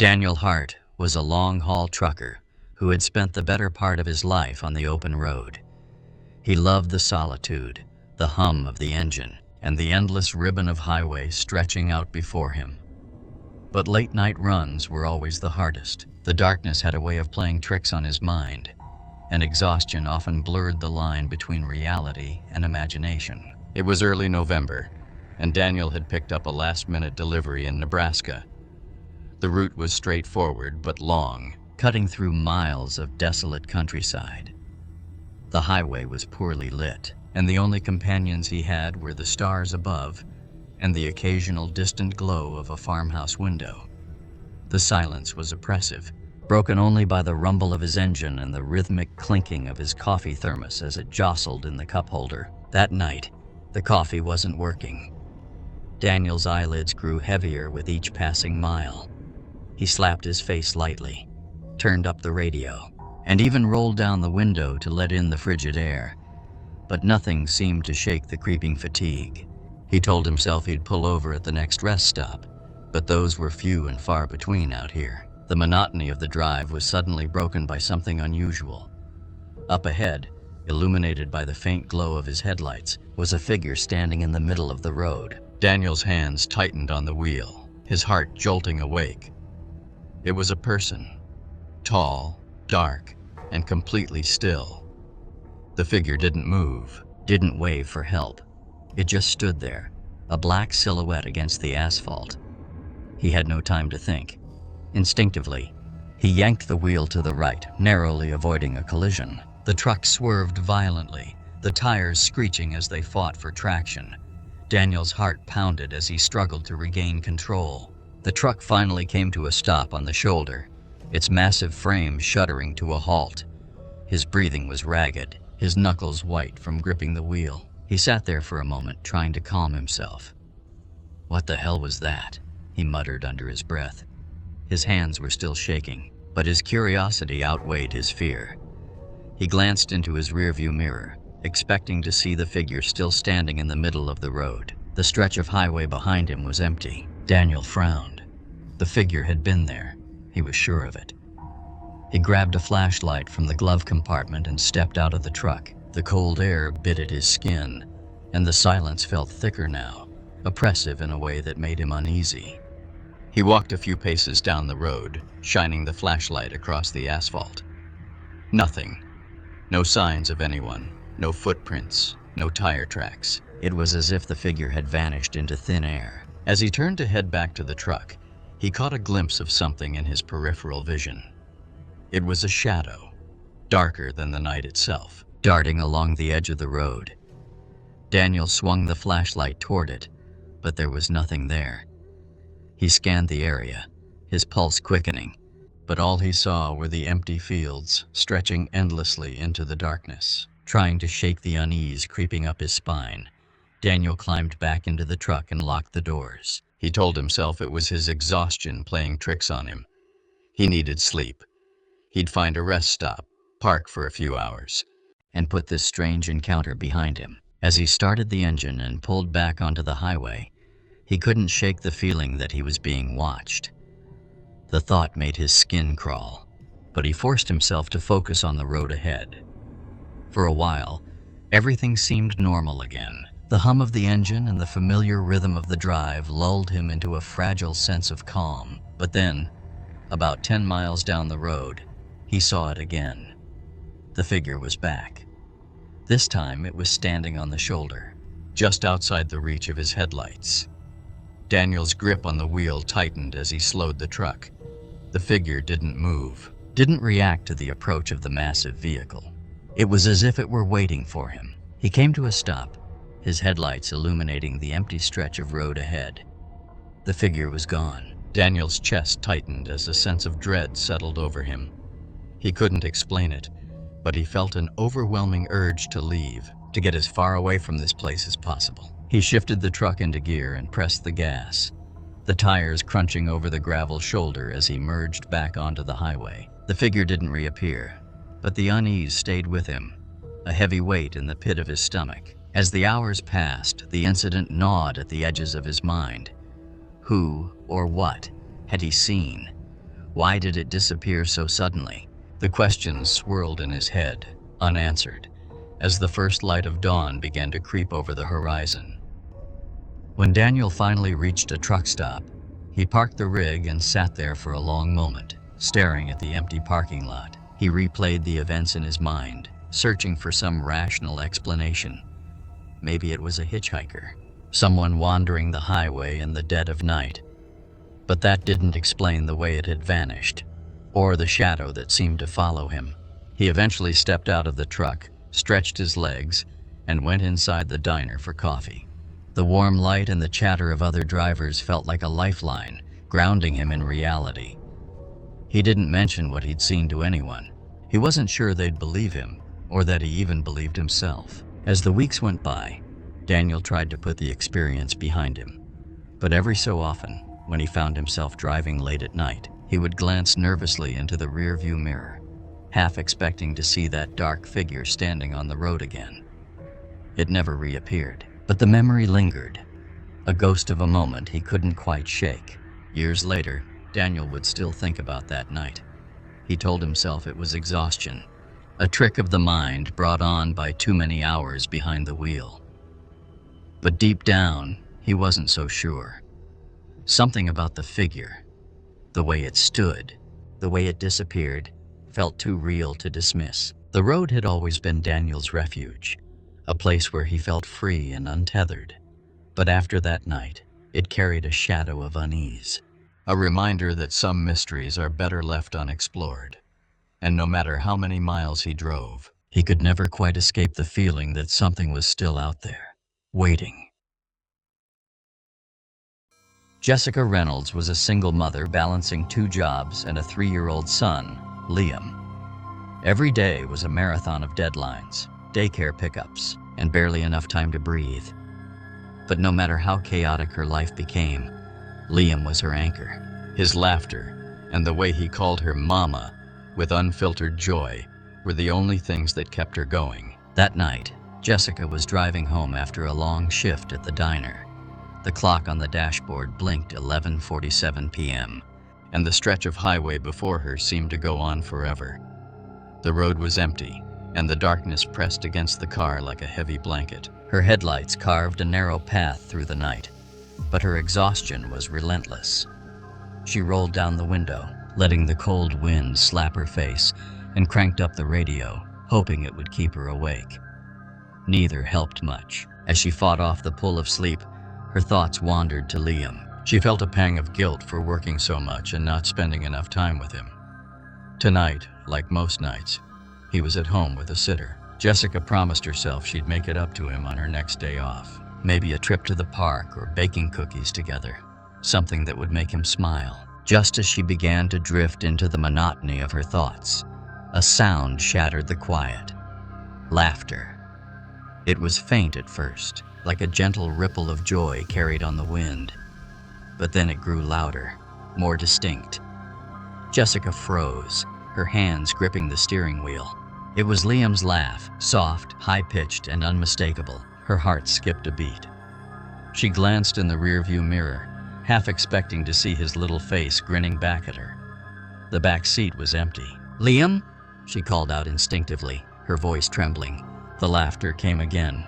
Daniel Hart was a long-haul trucker who had spent the better part of his life on the open road. He loved the solitude, the hum of the engine, and the endless ribbon of highway stretching out before him. But late-night runs were always the hardest. The darkness had a way of playing tricks on his mind, and exhaustion often blurred the line between reality and imagination. It was early November, and Daniel had picked up a last-minute delivery in Nebraska. The route was straightforward but long, cutting through miles of desolate countryside. The highway was poorly lit, and the only companions he had were the stars above and the occasional distant glow of a farmhouse window. The silence was oppressive, broken only by the rumble of his engine and the rhythmic clinking of his coffee thermos as it jostled in the cup holder. That night, the coffee wasn't working. Daniel's eyelids grew heavier with each passing mile. He slapped his face lightly, turned up the radio, and even rolled down the window to let in the frigid air. But nothing seemed to shake the creeping fatigue. He told himself he'd pull over at the next rest stop, but those were few and far between out here. The monotony of the drive was suddenly broken by something unusual. Up ahead, illuminated by the faint glow of his headlights, was a figure standing in the middle of the road. Daniel's hands tightened on the wheel, his heart jolting awake. It was a person, tall, dark, and completely still. The figure didn't move, didn't wave for help. It just stood there, a black silhouette against the asphalt. He had no time to think. Instinctively, he yanked the wheel to the right, narrowly avoiding a collision. The truck swerved violently, the tires screeching as they fought for traction. Daniel's heart pounded as he struggled to regain control. The truck finally came to a stop on the shoulder, its massive frame shuddering to a halt. His breathing was ragged, his knuckles white from gripping the wheel. He sat there for a moment, trying to calm himself. "What the hell was that?" he muttered under his breath. His hands were still shaking, but his curiosity outweighed his fear. He glanced into his rearview mirror, expecting to see the figure still standing in the middle of the road. The stretch of highway behind him was empty. Daniel frowned. The figure had been there. He was sure of it. He grabbed a flashlight from the glove compartment and stepped out of the truck. The cold air bit at his skin, and the silence felt thicker now, oppressive in a way that made him uneasy. He walked a few paces down the road, shining the flashlight across the asphalt. Nothing. No signs of anyone, no footprints, no tire tracks. It was as if the figure had vanished into thin air. As he turned to head back to the truck, he caught a glimpse of something in his peripheral vision. It was a shadow, darker than the night itself, darting along the edge of the road. Daniel swung the flashlight toward it, but there was nothing there. He scanned the area, his pulse quickening, but all he saw were the empty fields stretching endlessly into the darkness. Trying to shake the unease creeping up his spine, Daniel climbed back into the truck and locked the doors. He told himself it was his exhaustion playing tricks on him. He needed sleep. He'd find a rest stop, park for a few hours, and put this strange encounter behind him. As he started the engine and pulled back onto the highway, he couldn't shake the feeling that he was being watched. The thought made his skin crawl, but he forced himself to focus on the road ahead. For a while, everything seemed normal again. The hum of the engine and the familiar rhythm of the drive lulled him into a fragile sense of calm. But then, about 10 miles down the road, he saw it again. The figure was back. This time it was standing on the shoulder, just outside the reach of his headlights. Daniel's grip on the wheel tightened as he slowed the truck. The figure didn't move, didn't react to the approach of the massive vehicle. It was as if it were waiting for him. He came to a stop, his headlights illuminating the empty stretch of road ahead. The figure was gone. Daniel's chest tightened as a sense of dread settled over him. He couldn't explain it, but he felt an overwhelming urge to leave, to get as far away from this place as possible. He shifted the truck into gear and pressed the gas, the tires crunching over the gravel shoulder as he merged back onto the highway. The figure didn't reappear, but the unease stayed with him, a heavy weight in the pit of his stomach. As the hours passed, the incident gnawed at the edges of his mind. Who or what had he seen? Why did it disappear so suddenly? The questions swirled in his head, unanswered, as the first light of dawn began to creep over the horizon. When Daniel finally reached a truck stop, he parked the rig and sat there for a long moment, staring at the empty parking lot. He replayed the events in his mind, searching for some rational explanation. Maybe it was a hitchhiker, someone wandering the highway in the dead of night. But that didn't explain the way it had vanished, or the shadow that seemed to follow him. He eventually stepped out of the truck, stretched his legs, and went inside the diner for coffee. The warm light and the chatter of other drivers felt like a lifeline, grounding him in reality. He didn't mention what he'd seen to anyone. He wasn't sure they'd believe him, or that he even believed himself. As the weeks went by, Daniel tried to put the experience behind him. But every so often, when he found himself driving late at night, he would glance nervously into the rearview mirror, half expecting to see that dark figure standing on the road again. It never reappeared, but the memory lingered, a ghost of a moment he couldn't quite shake. Years later, Daniel would still think about that night. He told himself it was exhaustion, a trick of the mind brought on by too many hours behind the wheel. But deep down, he wasn't so sure. Something about the figure, the way it stood, the way it disappeared, felt too real to dismiss. The road had always been Daniel's refuge, a place where he felt free and untethered. But after that night, it carried a shadow of unease, a reminder that some mysteries are better left unexplored. And no matter how many miles he drove, he could never quite escape the feeling that something was still out there, waiting. Jessica Reynolds was a single mother balancing 2 jobs and a 3-year-old son, Liam. Every day was a marathon of deadlines, daycare pickups, and barely enough time to breathe. But no matter how chaotic her life became, Liam was her anchor. His laughter and the way he called her Mama with unfiltered joy were the only things that kept her going. That night, Jessica was driving home after a long shift at the diner. The clock on the dashboard blinked 11:47 p.m., and the stretch of highway before her seemed to go on forever. The road was empty, and the darkness pressed against the car like a heavy blanket. Her headlights carved a narrow path through the night, but her exhaustion was relentless. She rolled down the window, letting the cold wind slap her face, and cranked up the radio, hoping it would keep her awake. Neither helped much. As she fought off the pull of sleep, her thoughts wandered to Liam. She felt a pang of guilt for working so much and not spending enough time with him. Tonight, like most nights, he was at home with a sitter. Jessica promised herself she'd make it up to him on her next day off. Maybe a trip to the park or baking cookies together. Something that would make him smile. Just as she began to drift into the monotony of her thoughts, a sound shattered the quiet. Laughter. It was faint at first, like a gentle ripple of joy carried on the wind. But then it grew louder, more distinct. Jessica froze, her hands gripping the steering wheel. It was Liam's laugh, soft, high-pitched, and unmistakable. Her heart skipped a beat. She glanced in the rearview mirror, half expecting to see his little face grinning back at her. The back seat was empty. "Liam?" she called out instinctively, her voice trembling. The laughter came again,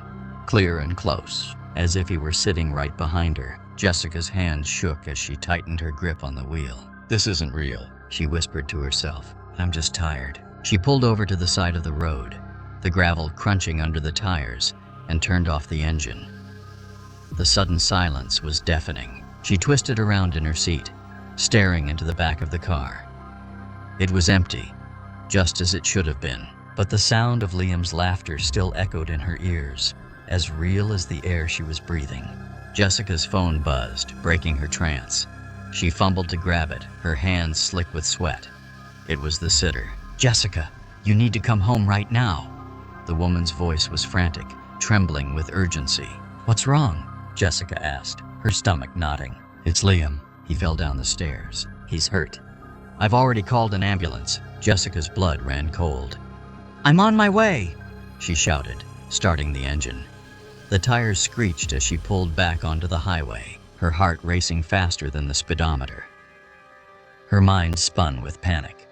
clear and close, as if he were sitting right behind her. Jessica's hands shook as she tightened her grip on the wheel. "This isn't real," she whispered to herself. "I'm just tired." She pulled over to the side of the road, the gravel crunching under the tires, and turned off the engine. The sudden silence was deafening. She twisted around in her seat, staring into the back of the car. It was empty, just as it should have been, but the sound of Liam's laughter still echoed in her ears, as real as the air she was breathing. Jessica's phone buzzed, breaking her trance. She fumbled to grab it, her hands slick with sweat. It was the sitter. "Jessica, you need to come home right now." The woman's voice was frantic, trembling with urgency. "What's wrong?" Jessica asked, her stomach knotting. "It's Liam. He fell down the stairs. He's hurt." "I've already called an ambulance." Jessica's blood ran cold. "I'm on my way," she shouted, starting the engine. The tires screeched as she pulled back onto the highway, her heart racing faster than the speedometer. Her mind spun with panic.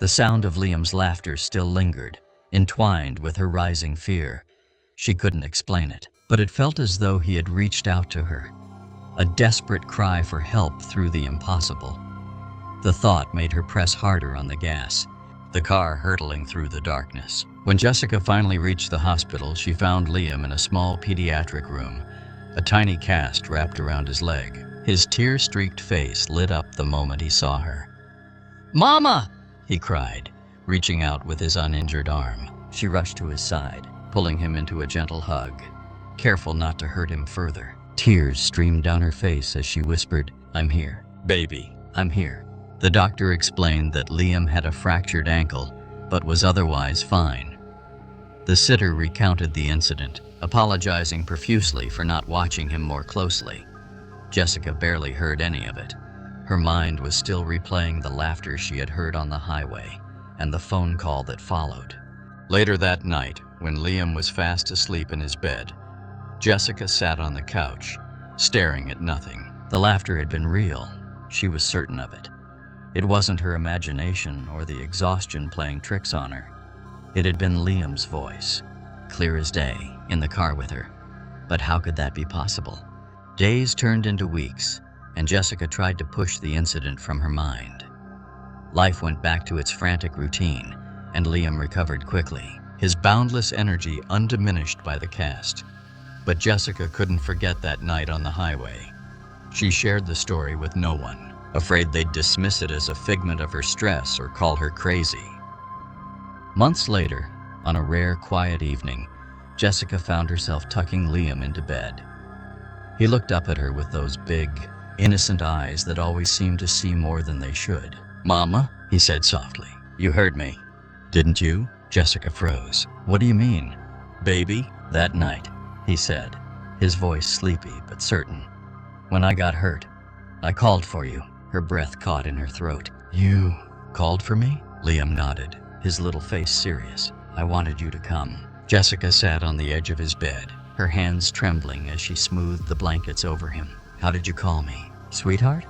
The sound of Liam's laughter still lingered, entwined with her rising fear. She couldn't explain it, but it felt as though he had reached out to her, a desperate cry for help through the impossible. The thought made her press harder on the gas, the car hurtling through the darkness. When Jessica finally reached the hospital, she found Liam in a small pediatric room, a tiny cast wrapped around his leg. His tear-streaked face lit up the moment he saw her. "Mama!" he cried, reaching out with his uninjured arm. She rushed to his side, pulling him into a gentle hug, careful not to hurt him further. Tears streamed down her face as she whispered, "I'm here, baby, I'm here." The doctor explained that Liam had a fractured ankle, but was otherwise fine. The sitter recounted the incident, apologizing profusely for not watching him more closely. Jessica barely heard any of it. Her mind was still replaying the laughter she had heard on the highway and the phone call that followed. Later that night, when Liam was fast asleep in his bed, Jessica sat on the couch, staring at nothing. The laughter had been real. She was certain of it. It wasn't her imagination or the exhaustion playing tricks on her. It had been Liam's voice, clear as day, in the car with her. But how could that be possible? Days turned into weeks, and Jessica tried to push the incident from her mind. Life went back to its frantic routine, and Liam recovered quickly, his boundless energy undiminished by the cast. But Jessica couldn't forget that night on the highway. She shared the story with no one, afraid they'd dismiss it as a figment of her stress or call her crazy. Months later, on a rare, quiet evening, Jessica found herself tucking Liam into bed. He looked up at her with those big, innocent eyes that always seemed to see more than they should. "Mama," he said softly, "you heard me, didn't you?" Jessica froze. "What do you mean?" "Baby, that night," he said, his voice sleepy but certain. "When I got hurt, I called for you." Her breath caught in her throat. "You called for me?" Liam nodded, his little face serious. "I wanted you to come." Jessica sat on the edge of his bed, her hands trembling as she smoothed the blankets over him. "How did you call me, sweetheart?"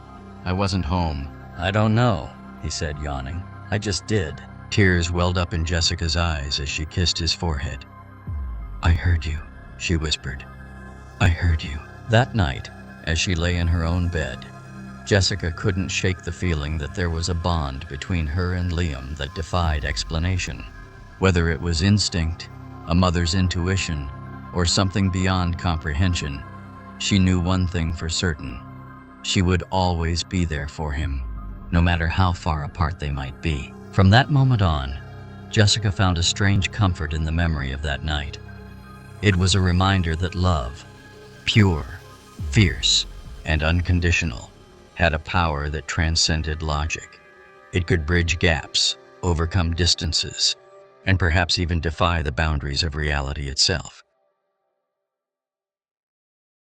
"I wasn't home." "I don't know," he said, yawning. "I just did." Tears welled up in Jessica's eyes as she kissed his forehead. "I heard you," she whispered. "I heard you." That night, as she lay in her own bed, Jessica couldn't shake the feeling that there was a bond between her and Liam that defied explanation. Whether it was instinct, a mother's intuition, or something beyond comprehension, she knew one thing for certain. She would always be there for him, no matter how far apart they might be. From that moment on, Jessica found a strange comfort in the memory of that night. It was a reminder that love, pure, fierce, and unconditional, had a power that transcended logic. It could bridge gaps, overcome distances, and perhaps even defy the boundaries of reality itself.